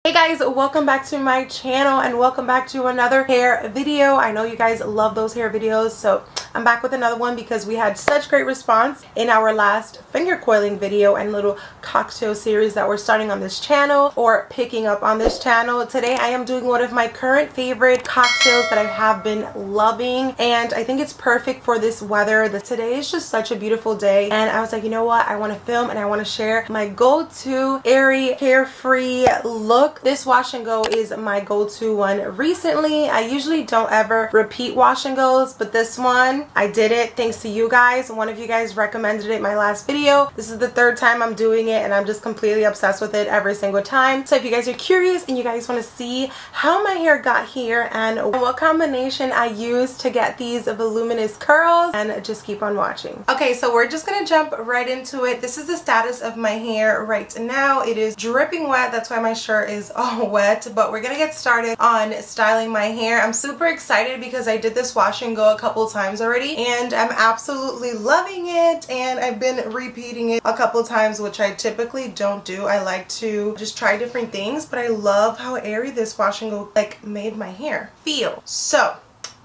Hey guys, welcome back to my channel and welcome back to another hair video. I know you guys love those hair videos, so I'm back with another one because we had such great response in our last finger coiling video and little cocktail series that we're starting on this channel or picking up on this channel. Today I am doing one of my current favorite cocktails that I have been loving, and I think it's perfect for this weather. Today is just such a beautiful day, and I was like, you know what, I want to film and I want to share my go-to airy carefree look. This wash and go is my go-to one recently. I usually don't ever repeat wash and goes, but this one I did it thanks to you guys. One of you guys recommended it in my last video. This is the third time I'm doing it and I'm just completely obsessed with it every single time. So if you guys are curious and you guys want to see how my hair got here and what combination I used to get these voluminous curls, and just keep on watching. Okay, so we're just gonna jump right into it. This is the status of my hair right now. It is dripping wet. That's why my shirt is all wet, but we're gonna get started on styling my hair. I'm super excited because I did this wash and go a couple times already and I'm absolutely loving it, and I've been repeating it a couple times, which I typically don't do. I like to just try different things, but I love how airy this wash and go like made my hair feel. So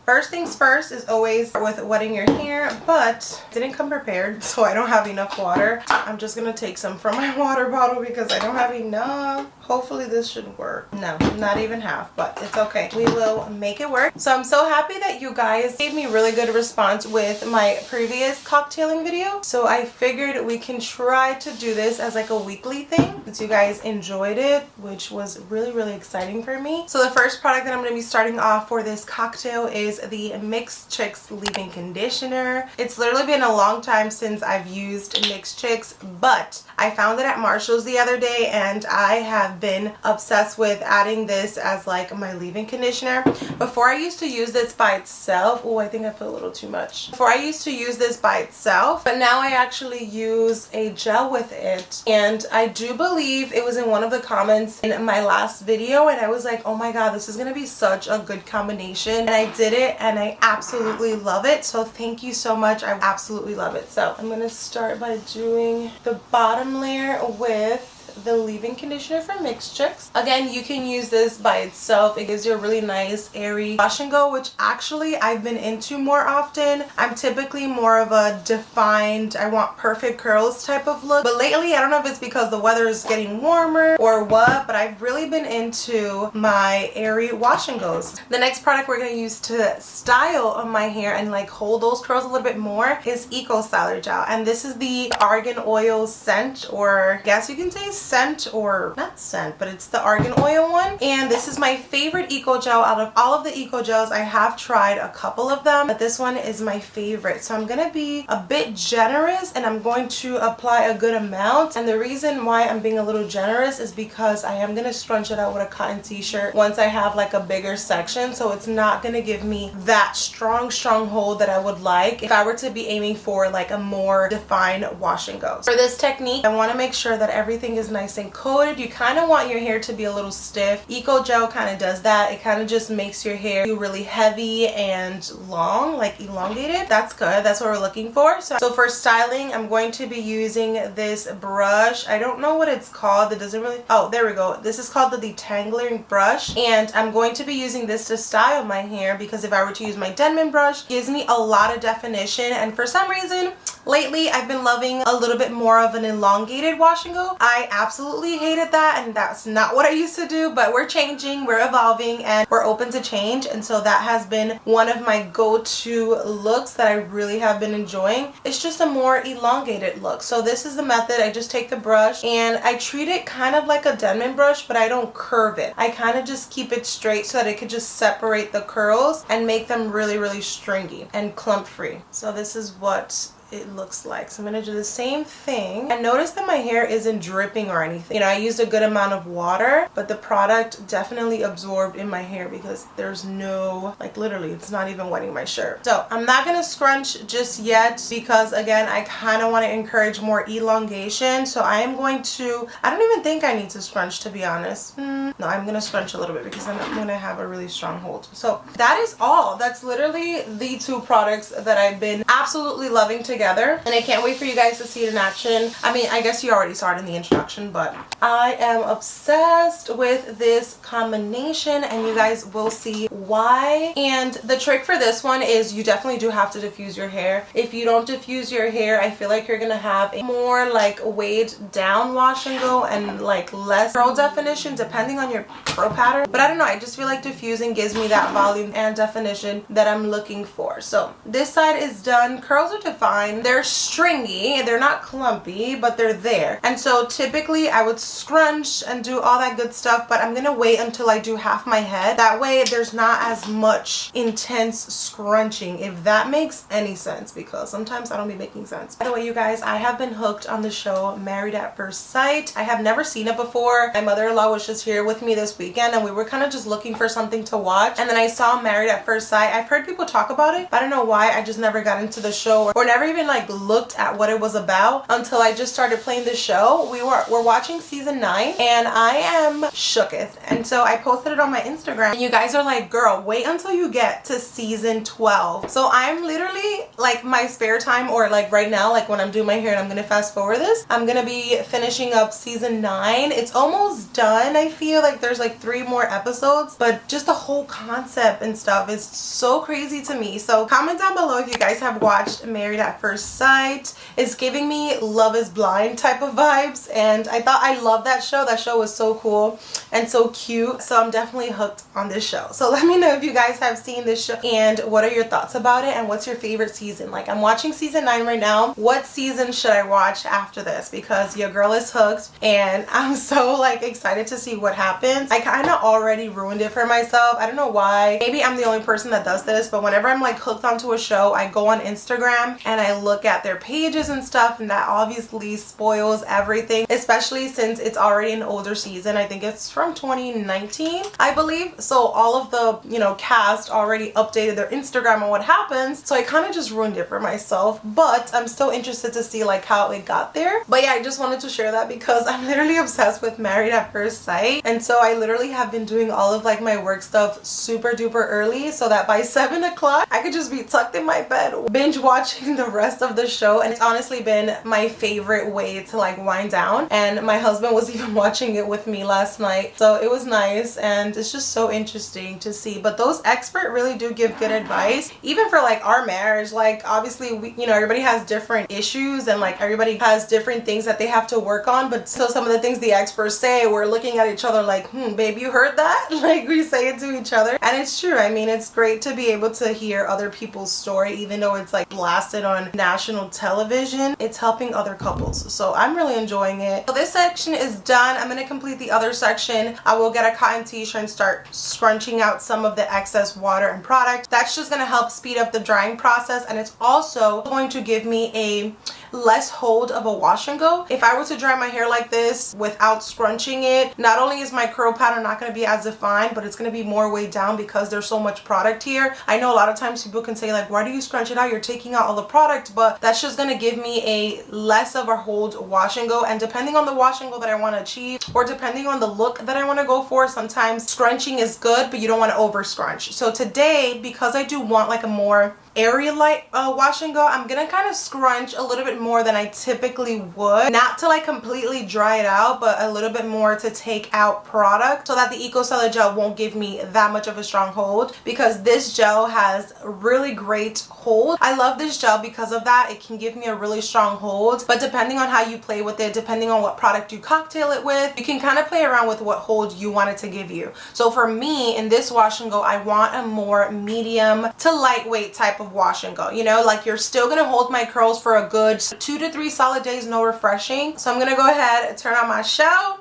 first things first is always with wetting your hair, but didn't come prepared, so I don't have enough water. I'm just gonna take some from my water bottle because I don't have enough. Hopefully this should work. No, not even half, but it's okay. We will make it work. So I'm so happy that you guys gave me really good response with my previous cocktailing video. So I figured we can try to do this as like a weekly thing since you guys enjoyed it, which was really exciting for me. So the first product that I'm going to be starting off for this cocktail is the Mixed Chicks leave-in conditioner. It's literally been a long time since I've used Mixed Chicks, but I found it at Marshall's the other day and I have been obsessed with adding this as like my leave-in conditioner. Before I used to use this by itself. Oh, I think I put a little too much. Before I used to use this by itself, but now I actually use a gel with it, and I do believe it was in one of the comments in my last video and I was like, oh my god, this is gonna be such a good combination, and I did it and I absolutely love it. So thank you so much. I absolutely love it. So I'm gonna start by doing the bottom layer with the leave-in conditioner from Mixed Chicks. Again, you can use this by itself. It gives you a really nice airy wash and go, which actually I've been into more often. I'm typically more of a defined, I want perfect curls type of look, but lately I don't know if it's because the weather is getting warmer or what, but I've really been into my airy wash and goes. The next product we're going to use to style my hair and like hold those curls a little bit more is Eco Styler Gel, and this is the Argan Oil scent, or I guess you can say scent, or not scent, but it's the Argan Oil one. And this is my favorite eco gel. Out of all of the eco gels, I have tried a couple of them, but this one is my favorite. So I'm gonna be a bit generous and I'm going to apply a good amount, and the reason why I'm being a little generous is because I am gonna scrunch it out with a cotton t-shirt once I have like a bigger section, so it's not gonna give me that strong hold that I would like if I were to be aiming for like a more defined wash and go. For this technique, I want to make sure that everything is nice and coated. You kind of want your hair to be a little stiff. Eco gel kind of does that. It kind of just makes your hair feel really heavy and long, like elongated. That's good. That's what we're looking for. So for styling, I'm going to be using this brush. I don't know what it's called. It doesn't really, oh, there we go. This is called the detangling brush, and I'm going to be using this to style my hair because if I were to use my Denman brush, it gives me a lot of definition, and for some reason lately I've been loving a little bit more of an elongated wash and go. I absolutely hated that, and that's not what I used to do, but we're changing, we're evolving, and we're open to change, and so that has been one of my go-to looks that I really have been enjoying. It's just a more elongated look. So this is the method. I just take the brush and I treat it kind of like a Denman brush, but I don't curve it. I kind of just keep it straight so that it could just separate the curls and make them really stringy and clump free. So this is what it looks like. So I'm going to do the same thing. And notice that my hair isn't dripping or anything. You know, I used a good amount of water, but the product definitely absorbed in my hair because there's no, like literally, it's not even wetting my shirt. So I'm not going to scrunch just yet because again, I kind of want to encourage more elongation. So I am going to, I don't even think I need to scrunch, to be honest. No, I'm going to scrunch a little bit because I'm going to have a really strong hold. So that is all. That's literally the two products that I've been absolutely loving together. together, and I can't wait for you guys to see it in action. I mean, I guess you already saw it in the introduction, but I am obsessed with this combination, and you guys will see why. And the trick for this one is you definitely do have to diffuse your hair. If you don't diffuse your hair, I feel like you're gonna have a more like weighed down wash and go and like less curl definition depending on your curl pattern. But I don't know, I just feel like diffusing gives me that volume and definition that I'm looking for. So this side is done. Curls are defined. They're stringy. They're not clumpy, but they're there. And so typically I would scrunch and do all that good stuff, but I'm gonna wait until I do half my head. That way there's not as much intense scrunching, if that makes any sense, because sometimes I don't be making sense. By the way, you guys, I have been hooked on the show Married at First Sight. I have never seen it before. My mother-in-law was just here with me this weekend, and we were kind of just looking for something to watch, and then I saw Married at First Sight. I've heard people talk about it, but I don't know why I just never got into the show or never even like looked at what it was about until I just started playing the show. We're watching season 9, and I am shooketh. And so I posted it on my Instagram, and you guys are like, girl, wait until you get to season 12. So I'm literally like my spare time, or like right now, like when I'm doing my hair and I'm gonna fast forward this, I'm gonna be finishing up season 9. It's almost done. I feel like there's like 3 more episodes, but just the whole concept and stuff is so crazy to me. So comment down below if you guys have watched Married at First Sight. It's giving me Love is Blind type of vibes, and I thought I loved that show. That show was so cool and so cute, so I'm definitely hooked on this show. So let me know if you guys have seen this show and what are your thoughts about it, and what's your favorite season. Like, I'm watching season 9 right now. What season should I watch after this? Because your girl is hooked, and I'm so like excited to see what happens. I kind of already ruined it for myself. I don't know why. Maybe I'm the only person that does this, but whenever I'm like hooked onto a show, I go on Instagram and I look at their pages and stuff, and that obviously spoils everything, especially since it's already an older season. I think it's from 2019, I believe. So all of the, you know, cast already updated their Instagram on what happens, so I kind of just ruined it for myself. But I'm still interested to see like how it got there. But yeah, I just wanted to share that because I'm literally obsessed with Married at First Sight, and so I literally have been doing all of like my work stuff super duper early so that by 7 o'clock I could just be tucked in my bed binge watching the rest of the show. And it's honestly been my favorite way to like wind down, and my husband was even watching it with me last night, so it was nice, and it's just so interesting to see. But those experts really do give good advice, even for like our marriage. Like obviously we, you know, everybody has different issues, and like everybody has different things that they have to work on, but so some of the things the experts say, we're looking at each other like, babe, you heard that? Like, we say it to each other, and it's true. I mean, it's great to be able to hear other people's story, even though it's like blasted on national television. It's helping other couples, so I'm really enjoying it. So this section is done. I'm gonna complete the other section. I will get a cotton t-shirt and start scrunching out some of the excess water and product. That's just gonna help speed up the drying process, and it's also going to give me a less hold of a wash and go. If I were to dry my hair like this without scrunching it, not only is my curl pattern not going to be as defined, but it's going to be more weighed down because there's so much product here. I know a lot of times people can say like, why do you scrunch it out? You're taking out all the product, but that's just going to give me a less of a hold wash and go. And depending on the wash and go that I want to achieve, or depending on the look that I want to go for, sometimes scrunching is good, but you don't want to over scrunch. So today, because I do want like a more area light wash and go, I'm gonna kind of scrunch a little bit more than I typically would, not to like completely dry it out, but a little bit more to take out product so that the Eco Styler gel won't give me that much of a strong hold, because this gel has really great hold. I love this gel because of that. It can give me a really strong hold, but depending on how you play with it, depending on what product you cocktail it with, you can kind of play around with what hold you want it to give you. So for me, in this wash and go, I want a more medium to lightweight type of wash and go. You know, like you're still gonna hold my curls for a good 2 to 3 solid days, no refreshing. So I'm gonna go ahead and turn on my show,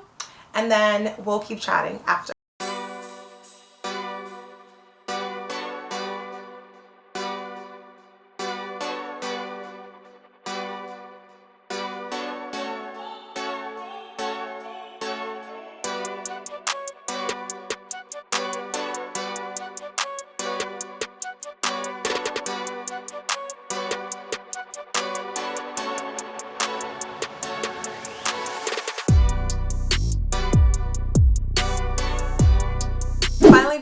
and then we'll keep chatting after.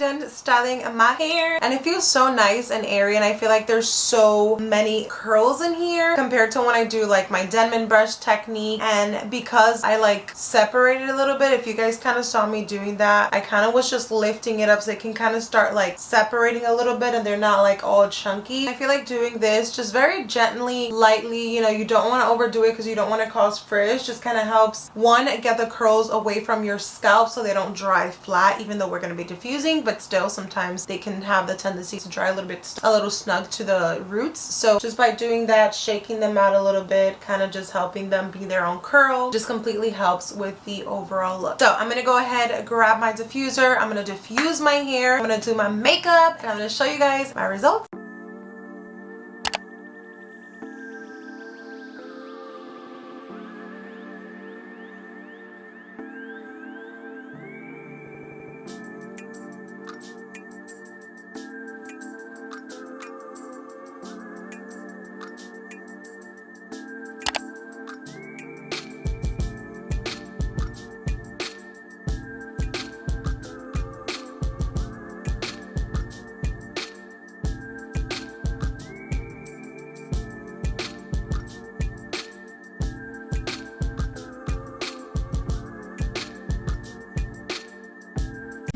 done styling my hair, and it feels so nice and airy, and I feel like there's so many curls in here compared to when I do like my Denman brush technique. And because I like separated a little bit, if you guys kind of saw me doing that, I kind of was just lifting it up so it can kind of start like separating a little bit and they're not like all chunky. I feel like doing this just very gently, lightly, you know, you don't want to overdo it because you don't want to cause frizz. Just kind of helps, one, get the curls away from your scalp so they don't dry flat, even though we're going to be diffusing, but still sometimes they can have the tendency to dry a little snug to the roots. So just by doing that, shaking them out a little bit, kind of just helping them be their own curl, just completely helps with the overall look. So I'm going to go ahead and grab my diffuser. I'm going to diffuse my hair. I'm going to do my makeup and I'm going to show you guys my results.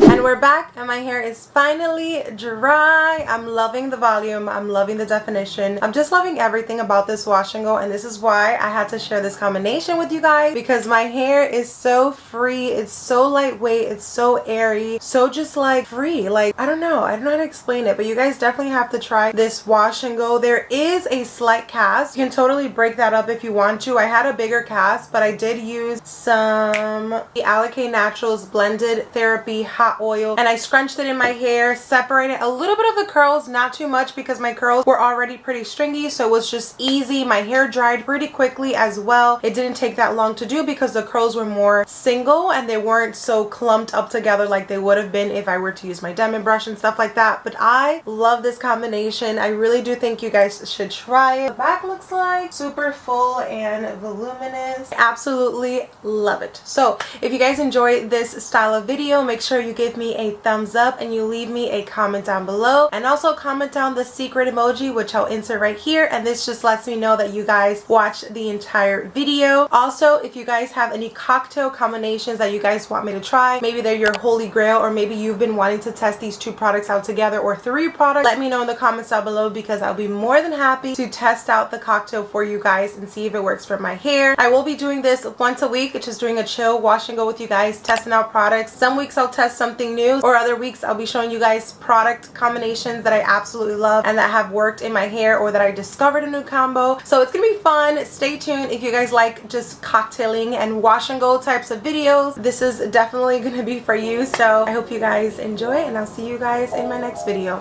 And we're back and my hair is finally dry. I'm loving the volume. I'm loving the definition. I'm just loving everything about this wash and go, and this is why I had to share this combination with you guys, because my hair is so free. It's so lightweight. It's so airy. So just like free. Like, I don't know how to explain it, but you guys definitely have to try this wash and go. There is a slight cast. You can totally break that up if you want to. I had a bigger cast, but I did use some the Alakay Naturals Blended Therapy Hot Oil, and I scrunched it in my hair, separated a little bit of the curls, not too much because my curls were already pretty stringy, so it was just easy. My hair dried pretty quickly as well. It didn't take that long to do because the curls were more single and they weren't so clumped up together like they would have been if I were to use my Denman brush and stuff like that. But I love this combination. I really do think you guys should try it. The back looks like super full and voluminous. I absolutely love it. So if you guys enjoy this style of video, make sure you give me a thumbs up and you leave me a comment down below, and also comment down the secret emoji, which I'll insert right here, and this just lets me know that you guys watched the entire video. Also, if you guys have any cocktail combinations that you guys want me to try, maybe they're your holy grail, or maybe you've been wanting to test these 2 products out together or 3 products, let me know in the comments down below, because I'll be more than happy to test out the cocktail for you guys and see if it works for my hair. I will be doing this once a week, just doing a chill wash and go with you guys, testing out products. Some weeks I'll test something new, or other weeks I'll be showing you guys product combinations that I absolutely love and that have worked in my hair, or that I discovered a new combo. So it's gonna be fun. Stay tuned if you guys like just cocktailing and wash and go types of videos. This is definitely gonna be for you, so I hope you guys enjoy, and I'll see you guys in my next video.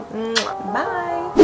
Bye.